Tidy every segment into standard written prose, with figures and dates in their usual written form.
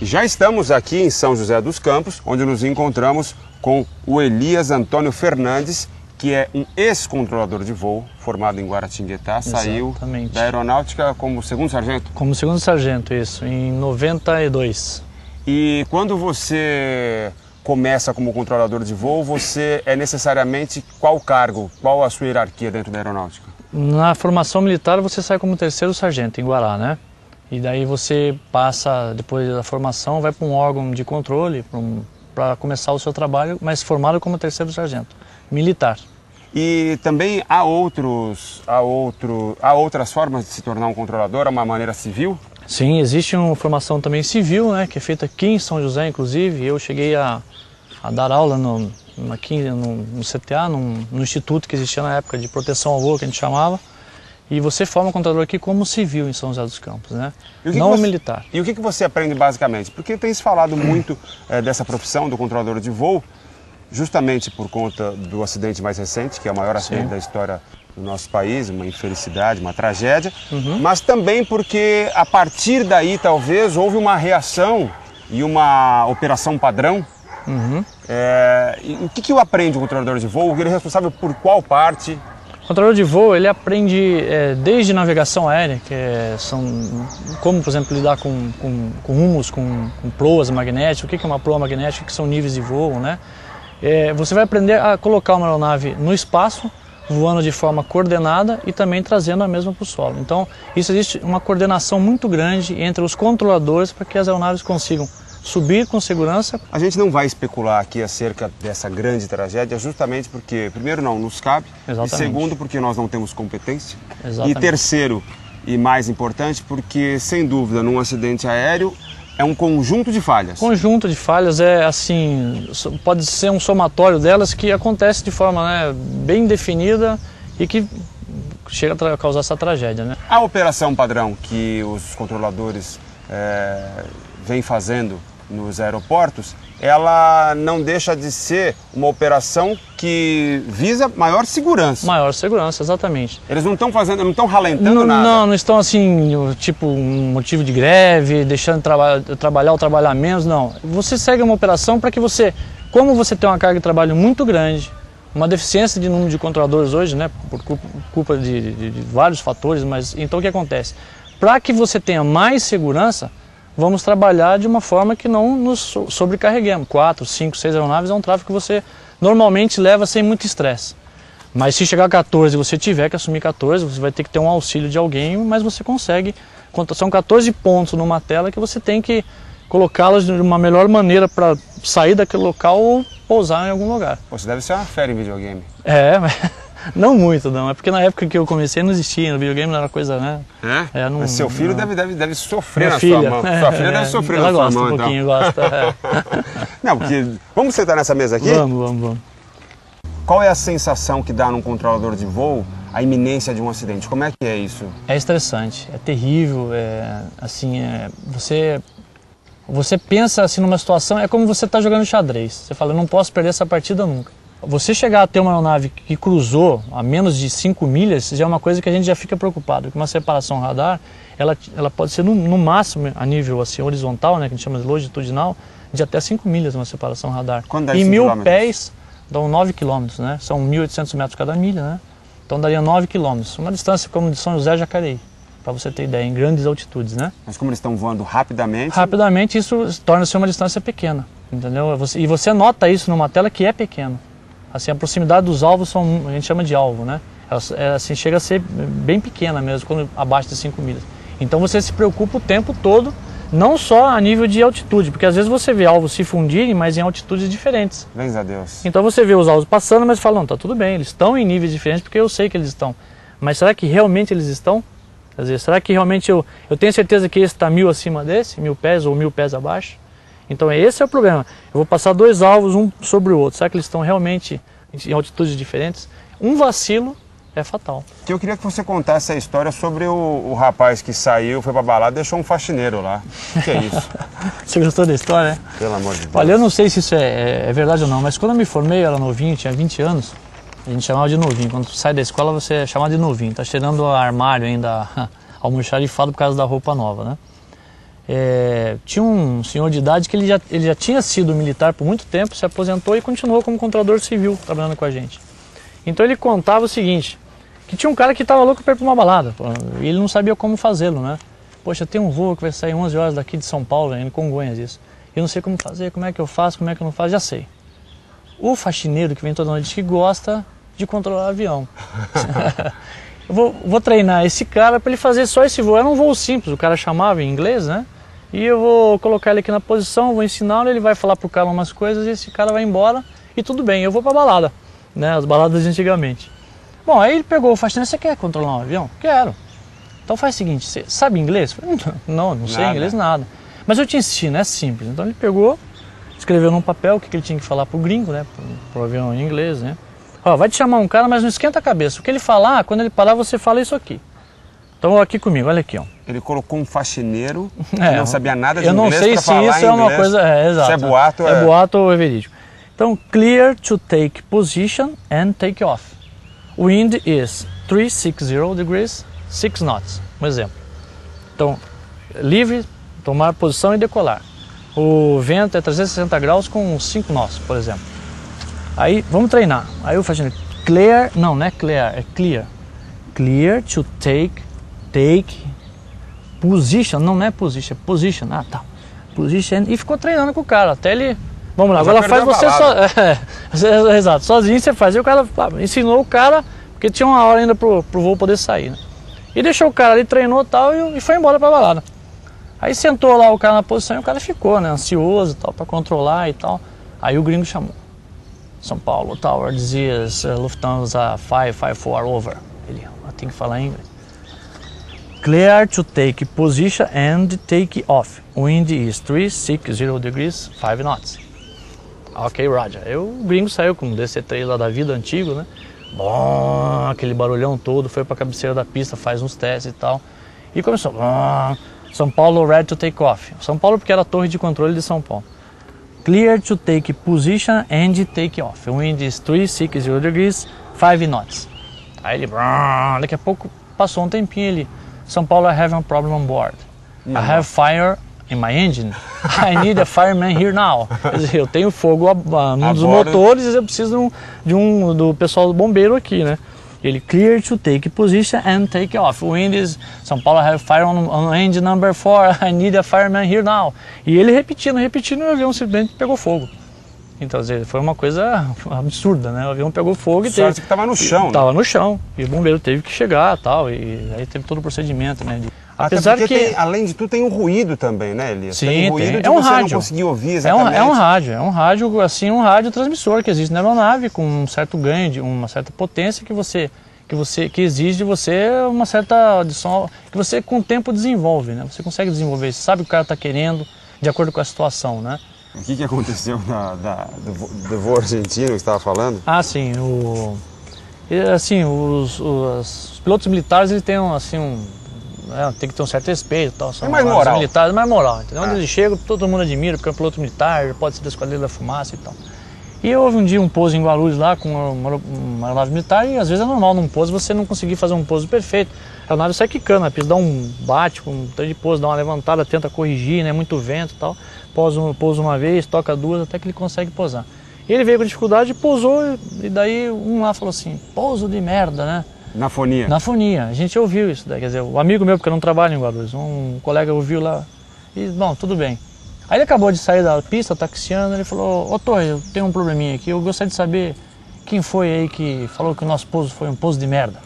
Já estamos aqui em São José dos Campos, onde nos encontramos com o Elias Antônio Fernandes, que é um ex-controlador de voo, formado em Guaratinguetá, saiu da aeronáutica como segundo sargento? Como segundo sargento, isso, em 92. E quando você começa como controlador de voo, você é necessariamente qual cargo, qual a sua hierarquia dentro da aeronáutica? Na formação militar você sai como terceiro sargento em Guará, né? E daí você passa, depois da formação, vai para um órgão de controle para começar o seu trabalho, mas formado como terceiro sargento, militar. E também há outras formas de se tornar um controlador, uma maneira civil? Sim, existe uma formação também civil, né, que é feita aqui em São José, inclusive. Eu cheguei a dar aula aqui no CTA, no instituto que existia na época de proteção ao voo, que a gente chamava. E você forma um controlador aqui como civil em São José dos Campos, né? Não militar. E o que você aprende basicamente? Porque tem se falado muito dessa profissão do controlador de voo, justamente por conta do acidente mais recente, que é o maior acidente da história do nosso país, uma infelicidade, uma tragédia, mas também porque a partir daí talvez houve uma reação e uma operação padrão. E o que o aprende o controlador de voo? Ele é responsável por qual parte? O controlador de voo, ele aprende desde navegação aérea, são como, por exemplo, lidar com rumos, com proas magnéticas, o que é uma proa magnética, o que são níveis de voo, né? Você vai aprender a colocar uma aeronave no espaço, voando de forma coordenada e também trazendo a mesma para o solo. Então, existe uma coordenação muito grande entre os controladores para que as aeronaves consigam subir com segurança. A gente não vai especular aqui acerca dessa grande tragédia, justamente porque, primeiro, não nos cabe, e segundo, porque nós não temos competência, e terceiro, e mais importante, porque, sem dúvida, num acidente aéreo, é um conjunto de falhas. Conjunto de falhas, assim, pode ser um somatório delas que acontece de forma, né, bem definida e que chega a causar essa tragédia, né? A operação padrão que os controladores vêm fazendo nos aeroportos, ela não deixa de ser uma operação que visa maior segurança. Maior segurança, exatamente. Eles não estão fazendo, não estão ralentando nada? Não estão assim, tipo, um motivo de greve, deixando trabalhar ou trabalhar menos, não. Você segue uma operação para que você, como você tem uma carga de trabalho muito grande, uma deficiência de número de controladores hoje, né, por culpa de vários fatores, mas então o que acontece? Para que você tenha mais segurança, vamos trabalhar de uma forma que não nos sobrecarreguemos. 4, 5, 6 aeronaves é um tráfego que você normalmente leva sem muito estresse. Mas se chegar a 14 e você tiver que assumir 14, você vai ter que ter um auxílio de alguém, mas você consegue. São 14 pontos numa tela que você tem que colocá-los de uma melhor maneira para sair daquele local ou pousar em algum lugar. Você deve ser uma fera em videogame. Mas não muito, não. É porque na época que eu comecei não existia, no videogame não era coisa, né? Mas seu filho deve sofrer na sua mão. Sua filha deve sofrer na sua mão, então. Ela gosta um pouquinho, gosta. Não, porque... Vamos sentar nessa mesa aqui? Vamos. Qual é a sensação que dá num controlador de voo a iminência de um acidente? Como é que é isso? É estressante, é terrível, você pensa assim numa situação, é como você está jogando xadrez. Você fala, eu não posso perder essa partida nunca. Você chegar a ter uma aeronave que cruzou a menos de 5 milhas já é uma coisa que a gente já fica preocupado. Porque uma separação radar, ela pode ser no máximo a nível assim, horizontal, né, que a gente chama de longitudinal, de até 5 milhas uma separação radar. Quando e 1.000 pés dão 9 quilômetros, né? São 1.800 metros cada milha, né? Então daria 9 quilômetros. Uma distância como de São José a Jacareí, para você ter ideia, em grandes altitudes, né? Mas como eles estão voando rapidamente... Rapidamente isso torna-se uma distância pequena, entendeu? E você nota isso numa tela que é pequena. Assim, a proximidade dos alvos a gente chama de alvo, né? Ela assim, chega a ser bem pequena mesmo, quando abaixo de 5 milhas. Então você se preocupa o tempo todo, não só a nível de altitude, porque às vezes você vê alvos se fundirem, mas em altitudes diferentes. Graças a Deus. Então você vê os alvos passando, mas fala, não, tá tudo bem, eles estão em níveis diferentes, porque eu sei que eles estão. Mas será que realmente eles estão? Quer dizer, será que realmente eu tenho certeza que esse está 1.000 acima desse, 1.000 pés ou 1.000 pés abaixo? Então esse é o problema. Eu vou passar 2 alvos um sobre o outro. Será que eles estão realmente em altitudes diferentes, um vacilo é fatal. Eu queria que você contasse a história sobre o rapaz que saiu, foi pra balada e deixou um faxineiro lá. O que é isso? Você gostou da história, né? Pelo amor de Deus. Olha, eu não sei se isso é verdade ou não, mas quando eu me formei, eu era novinho, tinha 20 anos, a gente chamava de novinho. Quando você sai da escola, você é chamado de novinho. Tá cheirando o armário ainda, almoxarifado por causa da roupa nova, né? Tinha um senhor de idade que ele já tinha sido militar por muito tempo, se aposentou e continuou como controlador civil, trabalhando com a gente. Então ele contava o seguinte, que tinha um cara que estava louco para ir para uma balada, e ele não sabia como fazê-lo, né? Poxa, tem um voo que vai sair 11 horas daqui de São Paulo, em Congonhas, isso. Eu não sei como fazer, como é que eu faço, como é que eu não faço, já sei. O faxineiro que vem toda noite que gosta de controlar o avião. Eu vou treinar esse cara para ele fazer só esse voo. Era um voo simples, o cara chamava em inglês, né? E eu vou colocar ele aqui na posição, vou ensiná-lo, ele vai falar pro cara umas coisas e esse cara vai embora e tudo bem, eu vou pra balada, né? As baladas de antigamente. Bom, aí ele pegou o faxineiro, você quer controlar um avião? Quero. Então faz o seguinte, você sabe inglês? Eu falei, não sei inglês nada. Mas eu te ensino, é simples. Então ele pegou, escreveu num papel o que ele tinha que falar pro gringo, né? Pro avião em inglês, né? Ó, vai te chamar um cara, mas não esquenta a cabeça. O que ele falar, quando ele parar, você fala isso aqui. Então aqui comigo, olha aqui, ó. Ele colocou um faxineiro que não sabia nada de inglês. Eu não sei se isso é uma coisa... exato. Se é boato, é boato ou é verídico. Então, clear to take position and take off. Wind is 360 degrees, 6 knots. Um exemplo. Então, livre, tomar posição e decolar. O vento é 360 graus com 5 nós, por exemplo. Aí, vamos treinar. Aí o faxineiro, clear, não é clear, é clear. Clear to take position, não é position, é position. Ah, tá. Position, e ficou treinando com o cara, até ele... Vamos lá, agora faz você só... exato, sozinho você faz. E o cara ensinou o cara, porque tinha uma hora ainda pro voo poder sair, né? E deixou o cara ali, treinou e tal, e foi embora pra balada. Aí sentou lá o cara na posição e o cara ficou, né, ansioso e tal, pra controlar e tal. Aí o gringo chamou. São Paulo Tower, this is Lufthansa 554 over. Ele tem que falar em inglês. Clear to take position and take off. Wind is 360 degrees, 5 knots. Ok, Roger. Aí o gringo saiu com um DC-3 lá da vida, antigo, né? Bom, aquele barulhão todo, foi pra cabeceira da pista, faz uns testes e tal. E começou. São Paulo ready to take off. São Paulo porque era a torre de controle de São Paulo. Clear to take position and take off. Wind is 360 degrees, 5 knots. Aí ele, daqui a pouco passou um tempinho, ele, São Paulo, I have a problem on board. I have fire in my engine. I need a fireman here now. Quer dizer, eu tenho fogo num dos motores e eu preciso do pessoal do bombeiro aqui, né? Ele, clear to take position and take off. Wind is, São Paulo, I have fire on engine number 4. I need a fireman here now. E ele repetindo, e o avião simplesmente pegou fogo. Então, foi uma coisa absurda, né? O avião pegou fogo e teve... que estava no chão, né? Estava no chão. E o bombeiro teve que chegar e tal. E aí teve todo o procedimento, né? Apesar que... além de tudo, tem um ruído também, né, Elias? Sim, tem um ruído de um você rádio. Não conseguir ouvir exatamente. É um rádio, assim, um radiotransmissor que existe na aeronave, com um certo ganho, uma certa potência que exige de você uma certa audição, que você com o tempo desenvolve, né? Você consegue desenvolver, você sabe o que o cara está querendo, de acordo com a situação, né? O que aconteceu do voo argentino que você estava falando? Ah, sim. Os pilotos militares, eles têm tem que ter um certo respeito, tal. São mais moral. Militares, mais moral. Entendeu? Onde eles chegam, todo mundo admira, porque é um piloto militar, pode ser da Esquadrilha da Fumaça e tal. E houve um dia um pouso em Guarulhos lá com uma aeronave militar e às vezes é normal num pouso você não conseguir fazer um pouso perfeito. A aeronave sai quicando, a pista dá um bate com um treino de pouso, dá uma levantada, tenta corrigir, né, muito vento e tal. Pousa uma vez, toca duas, até que ele consegue pousar. E ele veio com dificuldade, pousou e daí um lá falou assim, pouso de merda, né? Na fonia? Na fonia, a gente ouviu isso daí, quer dizer, o amigo meu, porque eu não trabalho em Guarulhos, um colega ouviu lá e, bom, tudo bem. Aí ele acabou de sair da pista, taxiando, ele falou, ô Torre, eu tenho um probleminha aqui, eu gostaria de saber quem foi aí que falou que o nosso pouso foi um pouso de merda.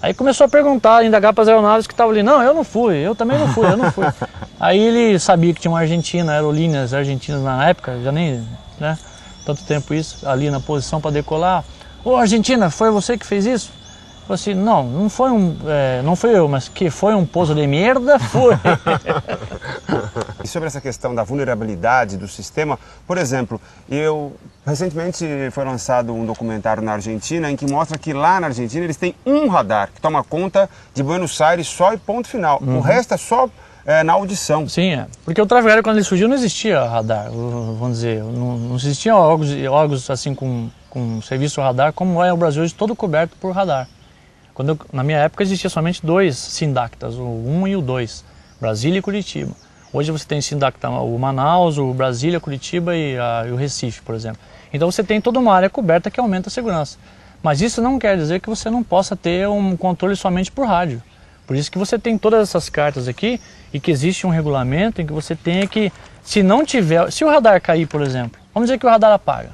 Aí começou a perguntar, indagar para as aeronaves que estavam ali, não, eu não fui, eu também não fui, eu não fui. Aí ele sabia que tinha uma Argentina, aerolíneas argentinas na época, já nem, né, tanto tempo isso, ali na posição para decolar. Ô Argentina, foi você que fez isso? Falei assim, não foi não fui eu, mas que foi um poço de merda, foi. E sobre essa questão da vulnerabilidade do sistema, por exemplo, recentemente foi lançado um documentário na Argentina em que mostra que lá na Argentina eles têm um radar que toma conta de Buenos Aires só e ponto final. O resto é só na audição. Sim, porque o tráfego aéreo quando ele surgiu não existia radar, vamos dizer, não existiam órgãos assim com serviço radar como é o Brasil hoje todo coberto por radar. Na minha época existia somente 2 Sindactas, o 1 e o 2, Brasília e Curitiba. Hoje você tem Sindacta, o Manaus, o Brasília, Curitiba e o Recife, por exemplo. Então você tem toda uma área coberta que aumenta a segurança. Mas isso não quer dizer que você não possa ter um controle somente por rádio. Por isso que você tem todas essas cartas aqui e que existe um regulamento em que você tenha que, se o radar cair, por exemplo, vamos dizer que o radar apaga.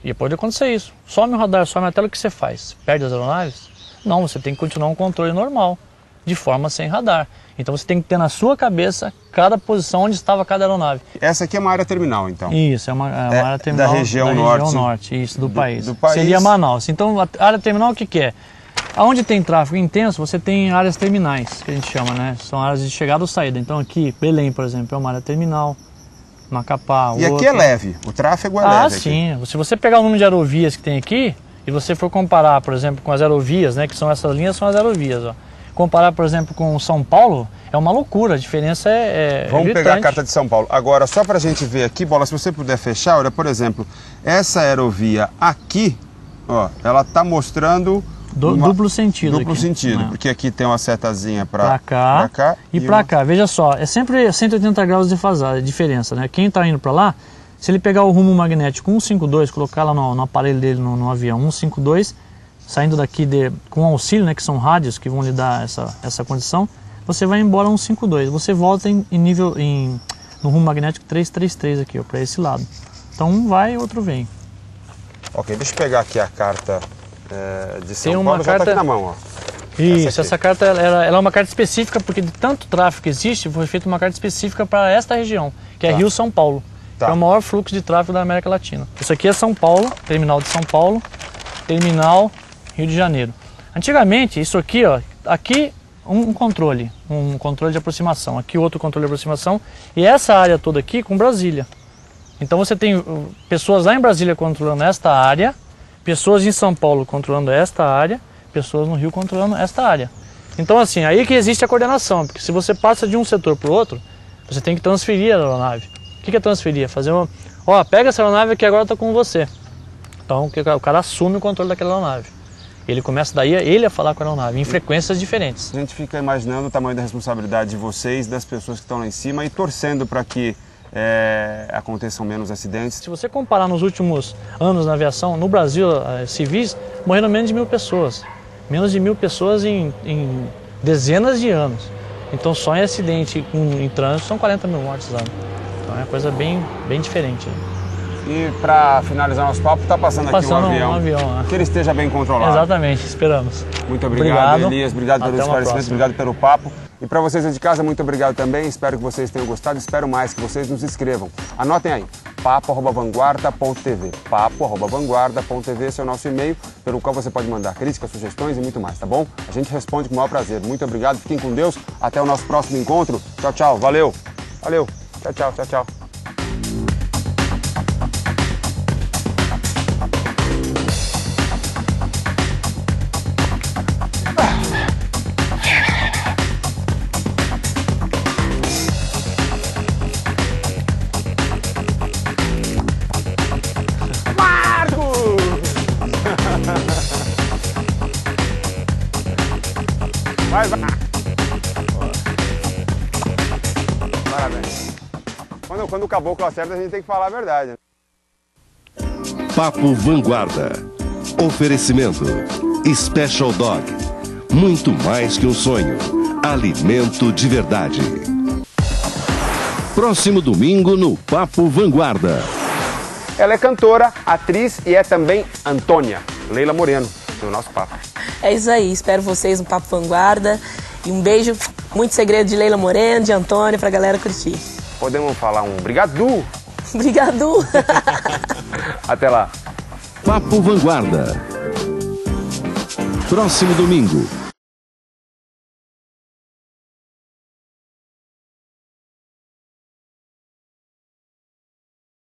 E pode acontecer isso. Some o radar, some a tela, o que você faz? Perde as aeronaves? Não, você tem que continuar um controle normal, de forma sem radar. Então você tem que ter na sua cabeça cada posição onde estava cada aeronave. Essa aqui é uma área terminal, então? Isso, é uma área terminal da região norte isso, do país. Do país. Seria Manaus. Então a área terminal o que é? Onde tem tráfego intenso, você tem áreas terminais, que a gente chama, né? São áreas de chegada ou saída. Então aqui, Belém, por exemplo, é uma área terminal. Macapá, e aqui é leve, o tráfego é leve. Sim. Se você pegar o número de aerovias que tem aqui, e você for comparar, por exemplo, com as aerovias, né, que são essas linhas, são as aerovias, ó. Comparar, por exemplo, com São Paulo, é uma loucura, a diferença Vamos gritante. pegar a carta de São Paulo. Agora, só para a gente ver aqui, Bola, se você puder fechar, olha, por exemplo, essa aerovia aqui, ó, ela está mostrando... Duplo sentido. Duplo sentido, né? Porque aqui tem uma setazinha para cá e para cá. Veja só, é sempre 180 graus de diferença, né? Quem está indo para lá, se ele pegar o rumo magnético 152, colocar lá no aparelho dele, no avião 152, saindo daqui com auxílio, né, que são rádios que vão lhe dar essa condição, você vai embora 152. Você volta no rumo magnético 333 aqui, para esse lado. Então um vai e outro vem. Ok, deixa eu pegar aqui a carta de São Paulo, já está aqui na mão, ó. Isso, essa carta ela é uma carta específica, porque de tanto tráfego que existe, foi feita uma carta específica para esta região, que é Rio-São Paulo. Que é o maior fluxo de tráfego da América Latina. Isso aqui é São Paulo, terminal de São Paulo, terminal Rio de Janeiro. Antigamente, isso aqui, ó, aqui um controle de aproximação, aqui outro controle de aproximação, e essa área toda aqui com Brasília. Então você tem pessoas lá em Brasília controlando esta área, pessoas em São Paulo controlando esta área, pessoas no Rio controlando esta área. Então assim, aí que existe a coordenação, porque se você passa de um setor para o outro, você tem que transferir a aeronave. O que é transferir? Fazer pega essa aeronave que agora está com você. Então o cara assume o controle daquela aeronave. Ele começa daí a falar com a aeronave, em frequências diferentes. A gente fica imaginando o tamanho da responsabilidade de vocês, das pessoas que estão lá em cima e torcendo para que aconteçam menos acidentes. Se você comparar nos últimos anos na aviação, no Brasil, civis, morreram menos de 1000 pessoas. Menos de 1000 pessoas em dezenas de anos. Então só em acidente em trânsito são 40 mil mortes ano. Então é uma coisa bem diferente. E para finalizar nosso papo, está passando aqui um avião. Que ele esteja bem controlado. Exatamente, esperamos. Muito obrigado, Elias. Obrigado pelos esclarecimentos, obrigado pelo papo. E para vocês aí de casa, muito obrigado também. Espero que vocês tenham gostado. Espero mais que vocês nos inscrevam. Anotem aí, papo@vanguarda.tv. papo@vanguarda.tv, esse é o nosso e-mail, pelo qual você pode mandar críticas, sugestões e muito mais, tá bom? A gente responde com o maior prazer. Muito obrigado, fiquem com Deus. Até o nosso próximo encontro. Tchau, tchau. Valeu. Valeu. Tchau, tchau, tchau, tchau. Vai. Parabéns. Quando o caboclo acerta, a gente tem que falar a verdade. Papo Vanguarda. Oferecimento Special Dog. Muito mais que um sonho. Alimento de verdade. Próximo domingo no Papo Vanguarda. Ela é cantora, atriz e é também Antônia Leila Moreno, no nosso papo. É isso aí, espero vocês no Papo Vanguarda. E um beijo, muito segredo de Leila Moreno, de Antônia, pra galera curtir. Podemos falar um obrigado? Obrigado! Até lá. Papo Vanguarda. Próximo domingo,